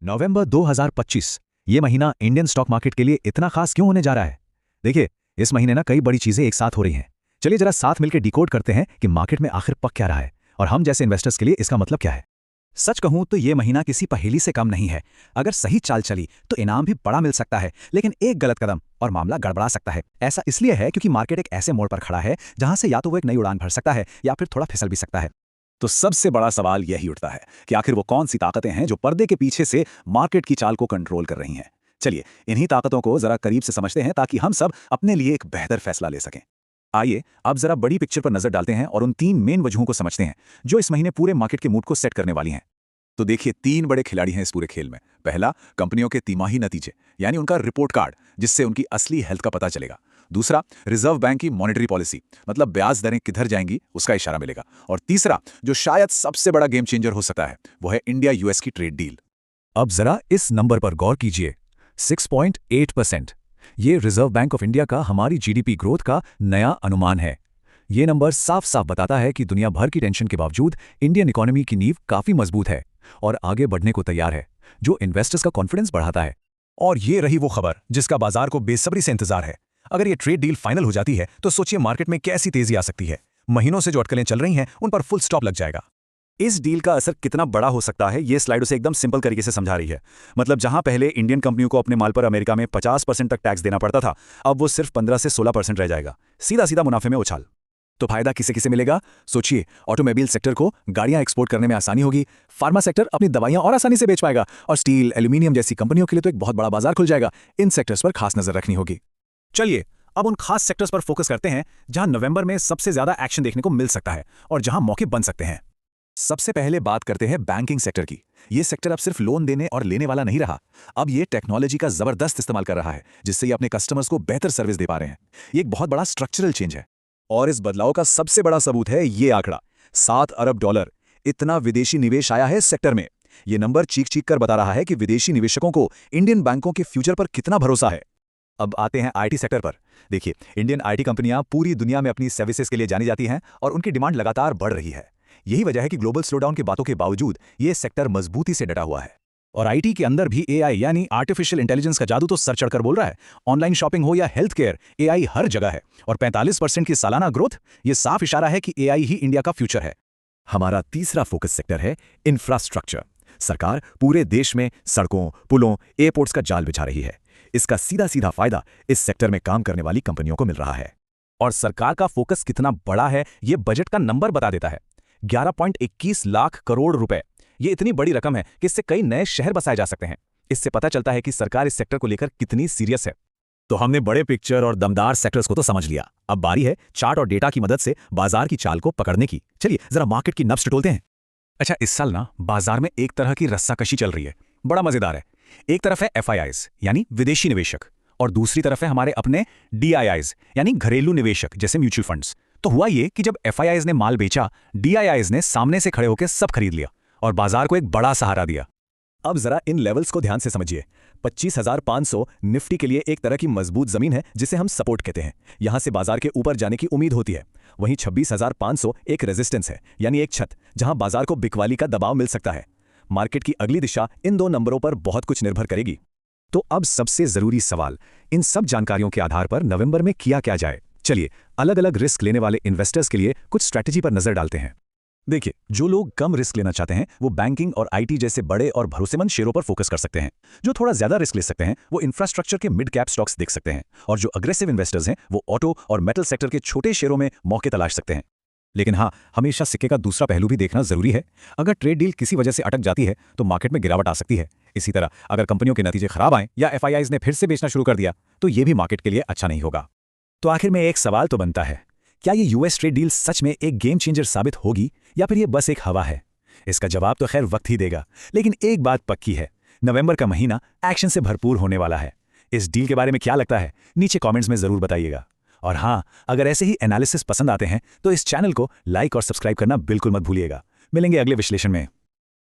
नवंबर 2025 ये महीना Indian stock market के लिए इतना खास क्यों होने जा रहा है? देखिए, इस महीने ना कई बड़ी चीजें एक साथ हो रही हैं। चलिए जरा साथ मिलकर डिकोड करते हैं कि मार्केट में आखिर पक क्या रहा है और हम जैसे इन्वेस्टर्स के लिए इसका मतलब क्या है। सच कहूं तो ये महीना किसी पहेली से कम नहीं है। अगर सही चाल चली तो इनाम भी बड़ा मिल सकता है, लेकिन एक गलत कदम और मामला गड़बड़ा सकता है। ऐसा इसलिए है क्योंकि मार्केट एक ऐसे मोड़ पर खड़ा है जहां से या तो वो एक नई उड़ान भर सकता है या फिर थोड़ा फिसल भी सकता है। तो सबसे बड़ा सवाल यही उठता है कि आखिर वो कौन सी ताकतें हैं जो पर्दे के पीछे से मार्केट की चाल को कंट्रोल कर रही हैं। चलिए इन्हीं ताकतों को जरा करीब से समझते हैं ताकि हम सब अपने लिए एक बेहतर फैसला ले सकें। आइए अब जरा बड़ी पिक्चर पर नजर डालते हैं और उन 3 मेन वजहों को समझते हैं जो इस महीने पूरे मार्केट के मूड को सेट करने वाली हैं। तो देखिए, 3 बड़े खिलाड़ी हैं इस पूरे खेल में। पहला, कंपनियों के तिमाही नतीजे यानी उनका रिपोर्ट कार्ड, जिससे उनकी असली हेल्थ का पता चलेगा। दूसरा, रिजर्व बैंक की मॉनेटरी पॉलिसी, मतलब ब्याज दरें किधर जाएंगी उसका इशारा मिलेगा। और तीसरा, जो शायद सबसे बड़ा गेम चेंजर हो सकता है, वो है इंडिया यूएस की ट्रेड डील। अब जरा इस नंबर पर गौर कीजिए, 6.8%। ये रिजर्व बैंक ऑफ इंडिया का हमारी जीडीपी ग्रोथ का नया अनुमान है। ये नंबर साफ साफ बताता है कि दुनिया भर की टेंशन के बावजूद इंडियन इकोनॉमी की नींव काफी मजबूत है और आगे बढ़ने को तैयार है, जो इन्वेस्टर्स का कॉन्फिडेंस बढ़ाता है। और ये रही वो खबर जिसका बाजार को बेसब्री से इंतजार है। अगर ये ट्रेड डील फाइनल हो जाती है तो सोचिए मार्केट में कैसी तेजी आ सकती है। महीनों से जो अटकलें चल रही हैं उन पर फुल स्टॉप लग जाएगा। इस डील का असर कितना बड़ा हो सकता है ये स्लाइड उसे एकदम सिंपल तरीके से समझा रही है। मतलब जहां पहले इंडियन कंपनियों को अपने माल पर अमेरिका में 50% तक टैक्स देना पड़ता था, अब वो सिर्फ 15 से 16% रह जाएगा। सीधा सीधा मुनाफे में उछाल। तो फायदा किसे किसे मिलेगा? सोचिए, ऑटोमोबाइल सेक्टर को गाड़ियां एक्सपोर्ट करने में आसानी होगी, फार्मा सेक्टर अपनी दवाइयां और आसानी से बेच पाएगा, और स्टील, एल्यूमिनियम जैसी कंपनियों के लिए तो एक बहुत बड़ा बाजार खुल जाएगा। इन सेक्टर्स पर खास नजर रखनी होगी। चलिए अब उन खास सेक्टर्स पर फोकस करते हैं जहां नवंबर में सबसे ज्यादा एक्शन देखने को मिल सकता है और जहां मौके बन सकते हैं। सबसे पहले बात करते हैं बैंकिंग सेक्टर की। ये सेक्टर अब सिर्फ लोन देने और लेने वाला नहीं रहा। अब ये टेक्नोलॉजी का जबरदस्त इस्तेमाल कर रहा है, जिससे ये अपने कस्टमर्स को बेहतर सर्विस दे पा रहे हैं। ये एक बहुत बड़ा स्ट्रक्चरल चेंज है। और इस बदलाव का सबसे बड़ा सबूत है ये आंकड़ा, $7 अरब। इतना विदेशी निवेश आया है इस सेक्टर में। ये नंबर चीख चीख कर बता रहा है कि विदेशी निवेशकों को इंडियन बैंकों के फ्यूचर पर कितना भरोसा है। अब आते हैं आईटी सेक्टर पर। देखिए, इंडियन आईटी कंपनियां पूरी दुनिया में अपनी सर्विसेज के लिए जानी जाती हैं और उनकी डिमांड लगातार बढ़ रही है। यही वजह है कि ग्लोबल स्लोडाउन की बातों के बावजूद ये सेक्टर मजबूती से डटा हुआ है। और आईटी के अंदर भी एआई यानी आर्टिफिशियल इंटेलिजेंस का जादू तो सर चढ़कर बोल रहा है। ऑनलाइन शॉपिंग हो या हेल्थ केयर, एआई हर जगह है। और 45% की सालाना ग्रोथ, ये साफ इशारा है कि एआई ही इंडिया का फ्यूचर है। हमारा तीसरा फोकस सेक्टर है इंफ्रास्ट्रक्चर। सरकार पूरे देश में सड़कों, पुलों, एयरपोर्ट्स का जाल बिछा रही है। इसका सीधा सीधा फायदा इस सेक्टर में काम करने वाली कंपनियों को मिल रहा है। और सरकार का फोकस कितना बड़ा है ये बजट का नंबर बता देता है, 11.21 लाख करोड़ रुपए। ये इतनी बड़ी रकम है कि इससे कई नए शहर बसाए जा सकते हैं। इससे पता चलता है कि सरकार इस सेक्टर को लेकर कितनी सीरियस है। तो हमने बड़े पिक्चर और दमदार सेक्टर्स को तो समझ लिया। अब बारी है चार्ट और डेटा की मदद से बाजार की चाल को पकड़ने की। चलिए जरा मार्केट की नब्ज टटोलते हैं। अच्छा, इस साल ना बाजार में एक तरह की रस्साकशी चल रही है, बड़ा मजेदार है। एक तरफ है एफआईआईज यानी विदेशी निवेशक, और दूसरी तरफ है हमारे अपने डीआईआईज यानी घरेलू निवेशक जैसे म्यूचुअल फंड्स। तो हुआ ये कि जब एफआईआईज ने माल बेचा, डीआईआईज ने सामने से खड़े होकर सब खरीद लिया और बाजार को एक बड़ा सहारा दिया। अब जरा इन लेवल्स को ध्यान से समझिए। 25,500 निफ्टी के लिए एक तरह की मजबूत जमीन है जिसे हम सपोर्ट कहते हैं। यहां से बाजार के ऊपर जाने की उम्मीद होती है। वहीं 26,500 एक रेजिस्टेंस है, यानी एक छत जहां बाजार को बिकवाली का दबाव मिल सकता है। मार्केट की अगली दिशा इन 2 नंबरों पर बहुत कुछ निर्भर करेगी। तो अब सबसे जरूरी सवाल, इन सब जानकारियों के आधार पर नवंबर में किया क्या जाए। चलिए अलग अलग रिस्क लेने वाले इन्वेस्टर्स के लिए कुछ स्ट्रैटेजी पर नजर डालते हैं। देखिए, जो लोग कम रिस्क लेना चाहते हैं वो बैंकिंग और आईटी जैसे बड़े और भरोसेमंद शेयरों पर फोकस कर सकते हैं। जो थोड़ा ज्यादा रिस्क ले सकते हैं वो इंफ्रास्ट्रक्चर के मिड कैप स्टॉक्स देख सकते हैं। और जो अग्रेसिव इन्वेस्टर्स हैं वो ऑटो और मेटल सेक्टर के छोटे शेयरों में मौके तलाश सकते हैं। लेकिन हाँ, हमेशा सिक्के का दूसरा पहलू भी देखना जरूरी है। अगर ट्रेड डील किसी वजह से अटक जाती है तो मार्केट में गिरावट आ सकती है। इसी तरह अगर कंपनियों के नतीजे खराब आए या एफआईआईज ने फिर से बेचना शुरू कर दिया तो ये भी मार्केट के लिए अच्छा नहीं होगा। तो आखिर में एक सवाल तो बनता है, क्या ये यूएस ट्रेड डील सच में एक गेम चेंजर साबित होगी या फिर ये बस एक हवा है? इसका जवाब तो खैर वक्त ही देगा, लेकिन एक बात पक्की है, नवंबर का महीना एक्शन से भरपूर होने वाला है। इस डील के बारे में क्या लगता है नीचे कमेंट्स में जरूर बताइएगा। और हाँ, अगर ऐसे ही एनालिसिस पसंद आते हैं तो इस चैनल को लाइक और सब्सक्राइब करना बिल्कुल मत भूलिएगा। मिलेंगे अगले विश्लेषण में।